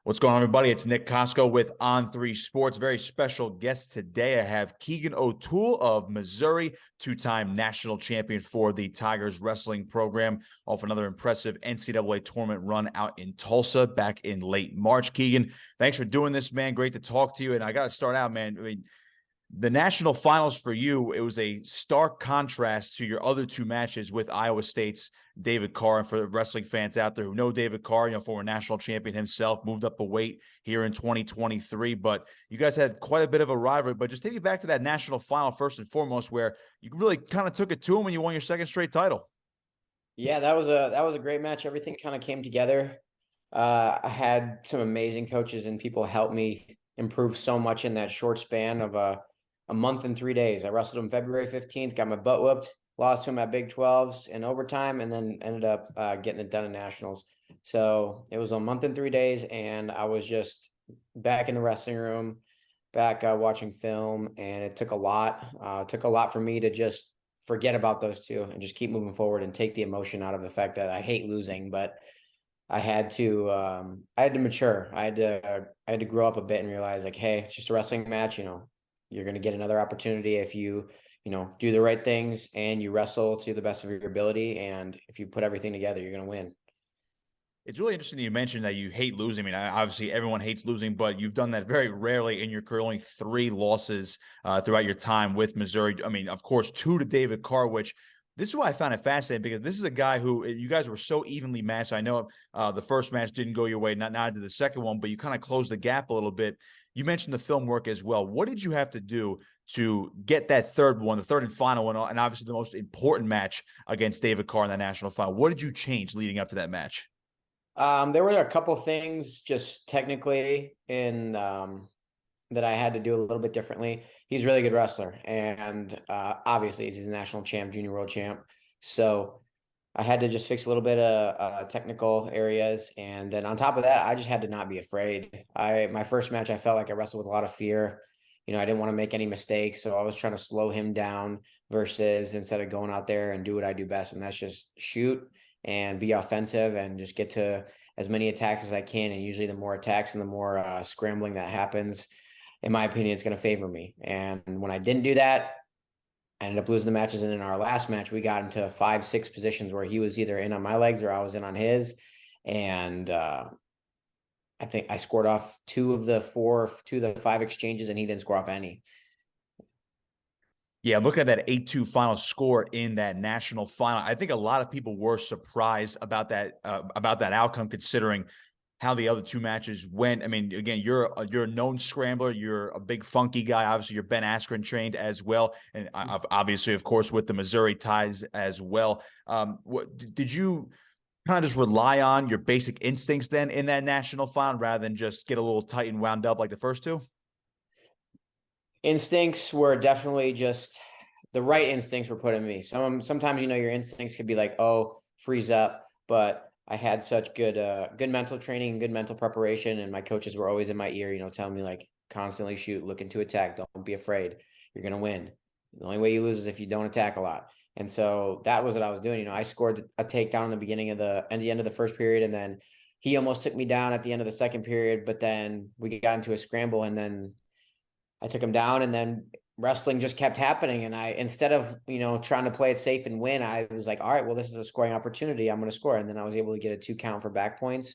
What's going on, everybody? It's Nick Kosko with On3 Sports. Very special guest today. I have Keegan O'Toole of Missouri, two-time national champion for the Tigers wrestling program, off another impressive NCAA tournament run out in Tulsa back in late March. Keegan, thanks for doing this, man. Great to talk to you. And I got to start out, man. I mean, the national finals for you, it was a stark contrast to your other two matches with Iowa State's David Carr. And for the wrestling fans out there who know David Carr, former national champion himself, moved up a weight here in 2023. But you guys had quite a bit of a rivalry. But just take me back to that national final first and foremost, where you really kind of took it to him when you won your second straight title. Yeah, that was a great match. Everything kind of came together. I had some amazing coaches and people help me improve so much in that short span of a month and 3 days. I wrestled him February 15th, got my butt whooped, lost to him at Big 12s in overtime, and then ended up getting it done in nationals. So it was a month and 3 days, and I was just back in the wrestling room, back watching film, and it took a lot. It took a lot for me to just forget about those two and just keep moving forward and take the emotion out of the fact that I hate losing, but I had to mature. I had to grow up a bit and realize, like, hey, it's just a wrestling match. You're going to get another opportunity if you do the right things and you wrestle to the best of your ability. And if you put everything together, you're going to win. It's really interesting that you mentioned that you hate losing. I mean, obviously everyone hates losing, but you've done that very rarely in your career. Only 3 losses throughout your time with Missouri. I mean, of course, 2 to David Carr, which this is why I found it fascinating, because this is a guy who you guys were so evenly matched. I know the first match didn't go your way, not to the second one, but you kind of closed the gap a little bit. You mentioned the film work as well. What did you have to do to get that third one, the third and final one, and obviously the most important match against David Carr in the national final? What did you change leading up to that match? There were a couple things just technically in that I had to do a little bit differently. He's a really good wrestler, and obviously he's a national champ, junior world champ. So I had to just fix a little bit of technical areas, and then on top of that, I just had to not be afraid. My first match, I felt like I wrestled with a lot of fear. I didn't want to make any mistakes, so I was trying to slow him down versus instead of going out there and do what I do best, and that's just shoot and be offensive and just get to as many attacks as I can. And usually the more attacks and the more scrambling that happens, in my opinion, it's going to favor me. And when I didn't do that, I ended up losing the matches. And in our last match, we got into 5-6 positions where he was either in on my legs or I was in on his. And I think I scored off 2 of the 5 exchanges, and he didn't score off any. Yeah, looking at that 8-2 final score in that national final, I think a lot of people were surprised about that outcome, considering how the other 2 matches went. I mean, again, you're a known scrambler. You're a big funky guy. Obviously, you're Ben Askren trained as well, and obviously, of course, with the Missouri ties as well. Did you kind of just rely on your basic instincts then in that national final rather than just get a little tight and wound up like the first 2? Instincts were definitely just the right instincts were put in me. Sometimes, your instincts could be like, oh, freeze up. But I had such good mental training, good mental preparation. And my coaches were always in my ear, telling me, like, constantly shoot, looking to attack. Don't be afraid. You're going to win. The only way you lose is if you don't attack a lot. And so that was what I was doing. I scored a takedown in the beginning of the end of the first period. And then he almost took me down at the end of the second period. But then we got into a scramble, and then I took him down, and then wrestling just kept happening. And instead of, trying to play it safe and win, I was like, all right, well, this is a scoring opportunity. I'm going to score. And then I was able to get a 2 count for back points.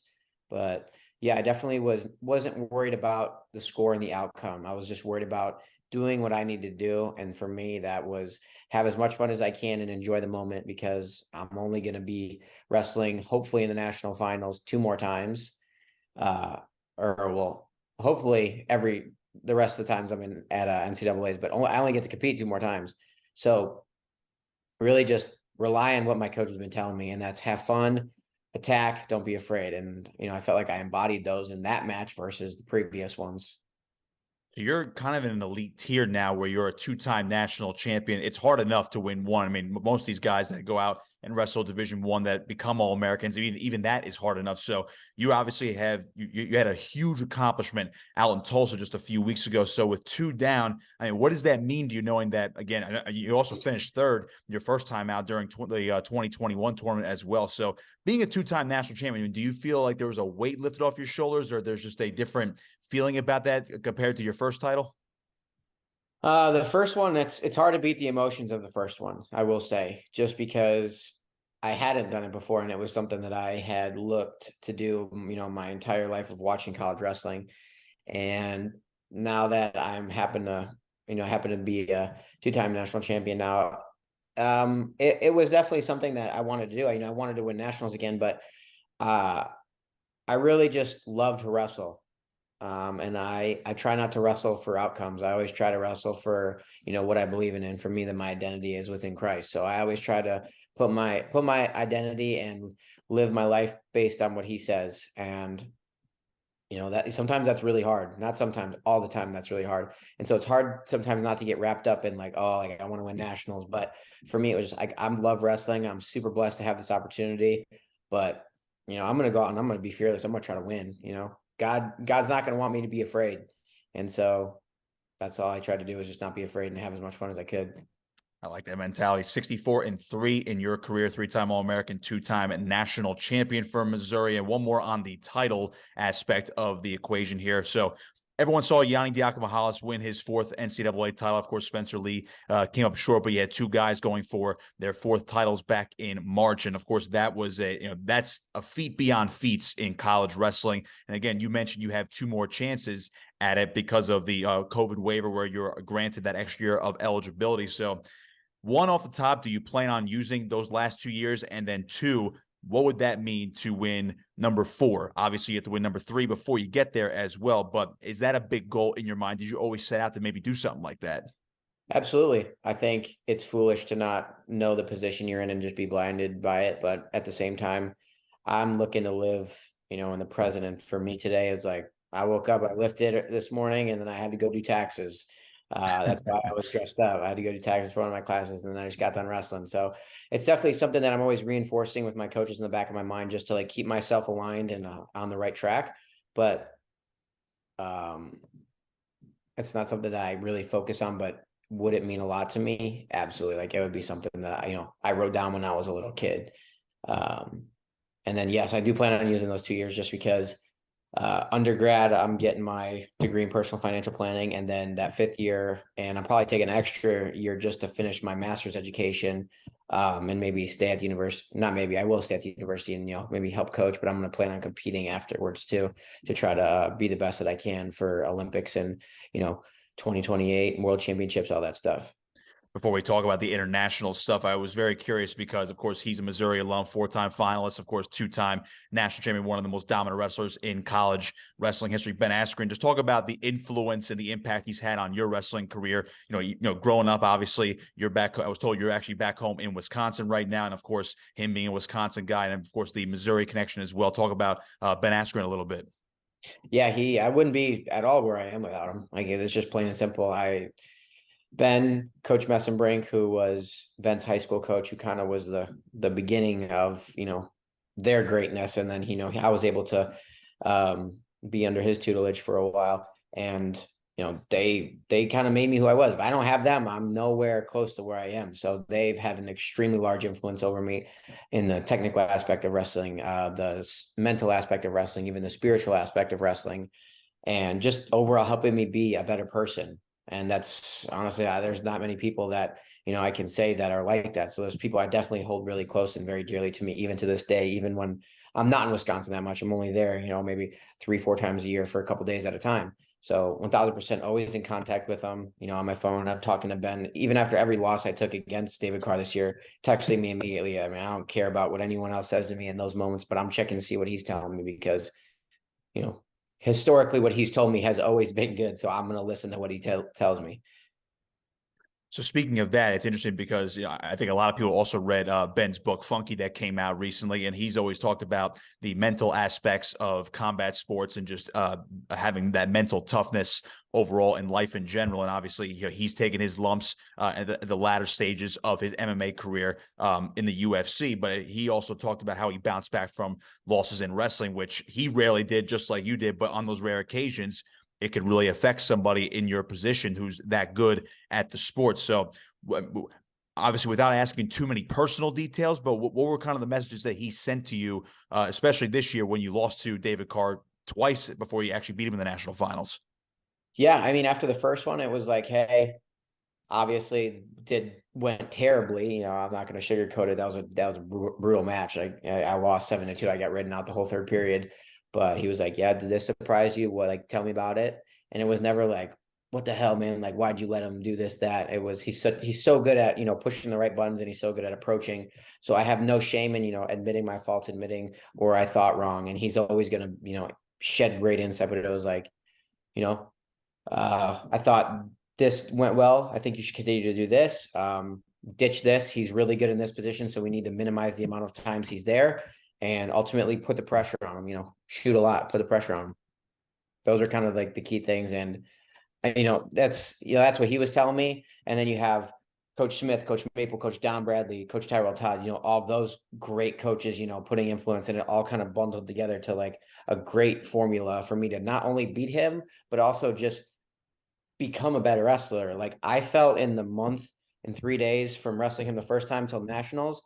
But yeah, I definitely wasn't worried about the score and the outcome. I was just worried about doing what I need to do. And for me, that was have as much fun as I can and enjoy the moment, because I'm only going to be wrestling, hopefully in the national finals 2 more times. Hopefully the rest of the times I'm in at NCAAs, but I only get to compete 2 more times. So really just rely on what my coach has been telling me, and that's have fun, attack, don't be afraid. And, I felt like I embodied those in that match versus the previous ones. So you're kind of in an elite tier now where you're a two-time national champion. It's hard enough to win one. I mean, most of these guys that go out and wrestle Division I that become All-Americans, even that is hard enough. So you obviously you had a huge accomplishment out in Tulsa just a few weeks ago. So with two down, I mean, what does that mean to you, knowing that, again, you also finished third your first time out during the 2021 tournament as well. So being a two-time national champion, do you feel like there was a weight lifted off your shoulders, or there's just a different feeling about that compared to your first title? The first one, it's hard to beat the emotions of the first one, I will say, just because I hadn't done it before and it was something that I had looked to do, my entire life of watching college wrestling. And now that happen to be a two-time national champion now, it was definitely something that I wanted to do. I wanted to win nationals again, but I really just loved to wrestle. And I try not to wrestle for outcomes. I always try to wrestle for, what I believe in. And for me, that my identity is within Christ. So I always try to put my identity and live my life based on what he says. And, that sometimes that's really hard. Not sometimes, all the time that's really hard. And so it's hard sometimes not to get wrapped up in like, oh, like I want to win nationals. But for me, it was just like, I love wrestling. I'm super blessed to have this opportunity, but I'm going to go out and I'm going to be fearless. I'm going to try to win, God's not going to want me to be afraid. And so that's all I tried to do, is just not be afraid and have as much fun as I could. I like that mentality. 64-3 in your career, three-time All-American, two-time national champion for Missouri, and one more on the title aspect of the equation here. So everyone saw Yanni Diakomahalis win his fourth NCAA title. Of course, Spencer Lee came up short, but you had two guys going for their fourth titles back in March. And of course, that was that's a feat beyond feats in college wrestling. And again, you mentioned you have two more chances at it because of the COVID waiver, where you're granted that extra year of eligibility. So one, off the top, do you plan on using those last 2 years? And then two, what would that mean to win number 4? Obviously, you have to win number 3 before you get there as well. But is that a big goal in your mind? Did you always set out to maybe do something like that? Absolutely. I think it's foolish to not know the position you're in and just be blinded by it. But at the same time, I'm looking to live, in the present. And for me today, it's like I woke up, I lifted this morning, and then I had to go do taxes. That's why I was dressed up. I had to go do taxes for one of my classes, and then I just got done wrestling. So it's definitely something that I'm always reinforcing with my coaches in the back of my mind, just to like keep myself aligned and on the right track. But it's not something that I really focus on. But would it mean a lot to me? Absolutely. Like it would be something that I wrote down when I was a little kid. And then yes, I do plan on using those 2 years just because undergrad, I'm getting my degree in personal financial planning, and then that 5th year, and I'm probably taking an extra year just to finish my master's education, and maybe stay at the university. Not maybe, I will stay at the university and maybe help coach, but I'm going to plan on competing afterwards too, to try to be the best that I can for Olympics and 2028 World Championships, all that stuff. Before we talk about the international stuff, I was very curious because, of course, he's a Missouri alum, 4-time finalist, of course, 2-time national champion, one of the most dominant wrestlers in college wrestling history. Ben Askren, just talk about the influence and the impact he's had on your wrestling career. Growing up, obviously, you're back. I was told you're actually back home in Wisconsin right now, and of course, him being a Wisconsin guy, and of course, the Missouri connection as well. Talk about Ben Askren a little bit. Yeah, I wouldn't be at all where I am without him. Like it's just plain and simple. Coach Messenbrink, who was Ben's high school coach, who kind of was the beginning of, their greatness. And then, I was able to be under his tutelage for a while. And, they kind of made me who I was. If I don't have them, I'm nowhere close to where I am. So they've had an extremely large influence over me in the technical aspect of wrestling, the mental aspect of wrestling, even the spiritual aspect of wrestling, and just overall helping me be a better person. And that's honestly, there's not many people that, I can say that are like that. So those people I definitely hold really close and very dearly to me, even to this day, even when I'm not in Wisconsin that much. I'm only there, maybe 3-4 times a year for a couple of days at a time. So 1000% always in contact with them, on my phone. I'm talking to Ben, even after every loss I took against David Carr this year, texting me immediately. I mean, I don't care about what anyone else says to me in those moments, but I'm checking to see what he's telling me because, historically what he's told me has always been good. So I'm going to listen to what he tells me. So speaking of that, it's interesting because I think a lot of people also read Ben's book Funky that came out recently, and he's always talked about the mental aspects of combat sports and just having that mental toughness overall in life in general. And obviously, he's taken his lumps at the latter stages of his MMA career in the UFC, but he also talked about how he bounced back from losses in wrestling, which he rarely did, just like you did. But on those rare occasions, it could really affect somebody in your position who's that good at the sport. So obviously, without asking too many personal details, but what were kind of the messages that he sent to you, especially this year when you lost to David Carr twice before you actually beat him in the national finals? Yeah, I mean, after the first one, it was like, hey, obviously went terribly. You know, I'm not going to sugarcoat it. That was a brutal match. I lost 7-2. I got ridden out the whole third period. But he was like, "Yeah, did this surprise you? What? Like, tell me about it." And it was never like, "What the hell, man? Like, why'd you let him do this, that?" It was he's so good at pushing the right buttons, and he's so good at approaching. So I have no shame in admitting my faults, admitting where I thought wrong, and he's always gonna shed great insight. But it was like, you know, I thought this went well. I think you should continue to do this. Ditch this. He's really good in this position, so we need to minimize the amount of times he's there, and ultimately put the pressure on him. Shoot a lot, put the pressure on him. Those are kind of like the key things, and that's what he was telling me. And then you have Coach Smith, Coach Maple, Coach Don Bradley, Coach Tyrell Todd. All of those great coaches. Putting influence, and it all kind of bundled together to like a great formula for me to not only beat him, but also just become a better wrestler. Like I felt in the month and 3 days from wrestling him the first time till nationals,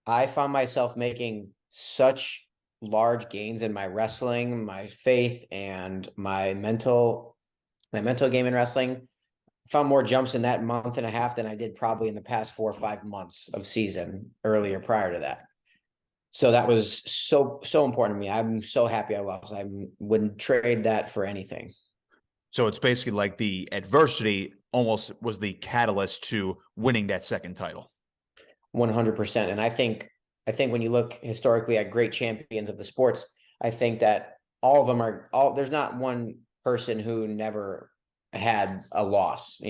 I found myself making such large gains in my wrestling, my faith, and my mental game in wrestling. I found more jumps in that month and a half than I did probably in the past 4 or 5 months of season earlier prior to that. So that was so important to me. I'm so happy I lost. I wouldn't trade that for anything. So it's basically like the adversity almost was the catalyst to winning that second title. 100%. And I think when you look historically at great champions of the sports, I think that all of them there's not one person who never had a loss,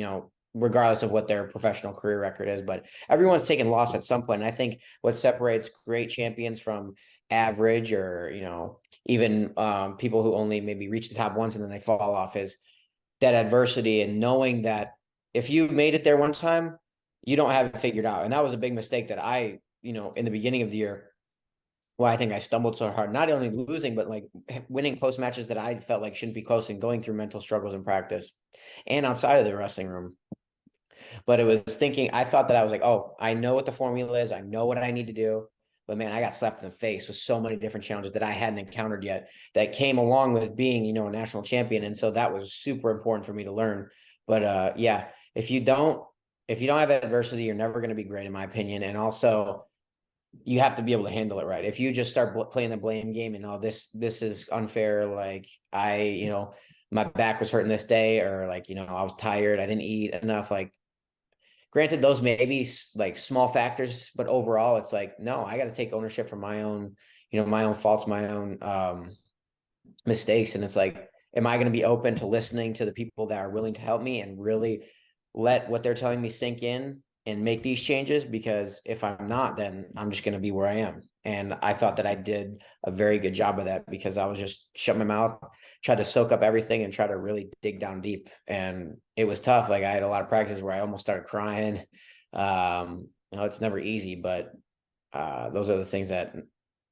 regardless of what their professional career record is, but everyone's taken loss at some point. And I think what separates great champions from average or, even people who only maybe reach the top once and then they fall off is that adversity and knowing that if you made it there one time, you don't have it figured out. And that was a big mistake that I, in the beginning of the year, well, I think I stumbled so hard, not only losing, but like winning close matches that I felt like shouldn't be close and going through mental struggles in practice and outside of the wrestling room. But it was I thought that I was like, oh, I know what the formula is. I know what I need to do. But man, I got slapped in the face with so many different challenges that I hadn't encountered yet that came along with being, a national champion. And so that was super important for me to learn. But yeah, if you don't have adversity, you're never going to be great, in my opinion. And also, you have to be able to handle it right. If you just start playing the blame game and this is unfair, like my back was hurting this day, or like I was tired, I didn't eat enough, like. Granted, those may be like small factors, but overall, it's like, no, I got to take ownership for my own, my own faults, my own mistakes. And it's like, am I going to be open to listening to the people that are willing to help me and really let what they're telling me sink in and make these changes? Because if I'm not, then I'm just going to be where I am. And I thought that I did a very good job of that because I was just shut my mouth, tried to soak up everything and try to really dig down deep. And it was tough. Like I had a lot of practices where I almost started crying. It's never easy, but those are the things that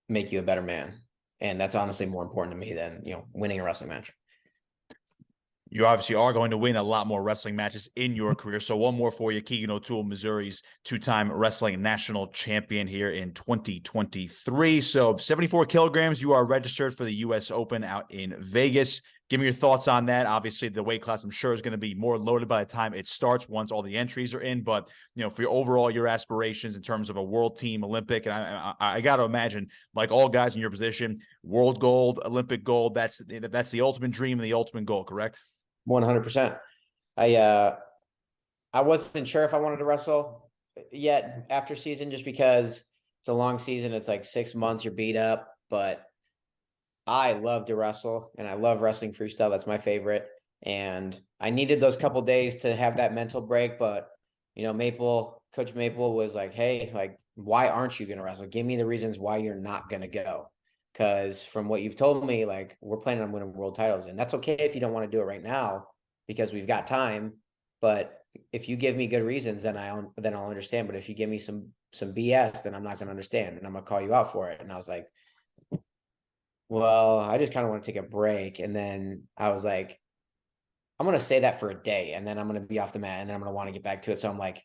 make you a better man. And that's honestly more important to me than, winning a wrestling match. You obviously are going to win a lot more wrestling matches in your career. So one more for you. Keegan O'Toole, Missouri's two-time wrestling national champion here in 2023. So 74 kilograms, you are registered for the U.S. Open out in Vegas. Give me your thoughts on that. Obviously, the weight class, I'm sure, is going to be more loaded by the time it starts once all the entries are in. But, for your aspirations in terms of a world team, Olympic, and I got to imagine, like all guys in your position, world gold, Olympic gold, that's the ultimate dream and the ultimate goal, correct? 100%. I wasn't sure if I wanted to wrestle yet after season, just because it's a long season. It's like 6 months, you're beat up, but I love to wrestle and I love wrestling freestyle. That's my favorite. And I needed those couple days to have that mental break, but Coach Maple was like, hey, like, why aren't you going to wrestle? Give me the reasons why you're not going to go. Because from what you've told me, like, we're planning on winning world titles, and that's okay if you don't want to do it right now because we've got time. But if you give me good reasons, then I'll understand. But if you give me some BS, then I'm not going to understand, and I'm going to call you out for it. And I was like, well, I just kind of want to take a break. And then I was like, I'm going to say that for a day, and then I'm going to be off the mat, and then I'm going to want to get back to it. So I'm like,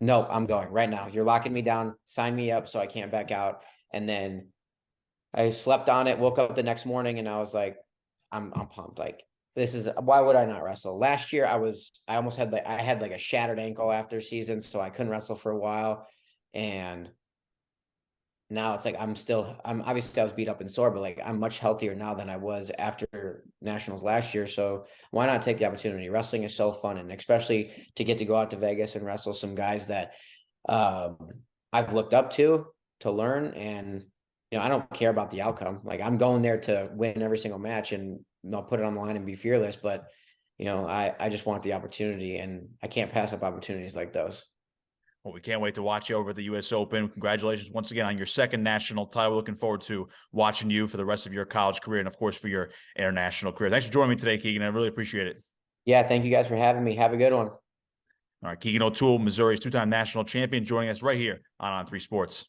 nope, I'm going right now. You're locking me down. Sign me up so I can't back out. And then I slept on it, woke up the next morning, and I was like, I'm pumped. Like, why would I not wrestle? Last year I almost had I had like a shattered ankle after season, so I couldn't wrestle for a while. And now it's like I'm obviously I was beat up and sore, but like I'm much healthier now than I was after nationals last year. So why not take the opportunity? Wrestling is so fun, and especially to get to go out to Vegas and wrestle some guys that um, I've looked up to learn. And I don't care about the outcome. Like, I'm going there to win every single match and put it on the line and be fearless. But I just want the opportunity, and I can't pass up opportunities like those. Well, we can't wait to watch you over at the U.S. Open. Congratulations once again on your second national title. We're looking forward to watching you for the rest of your college career and, of course, for your international career. Thanks for joining me today, Keegan. I really appreciate it. Yeah, thank you guys for having me. Have a good one. All right, Keegan O'Toole, Missouri's two-time national champion, joining us right here on On3 Sports.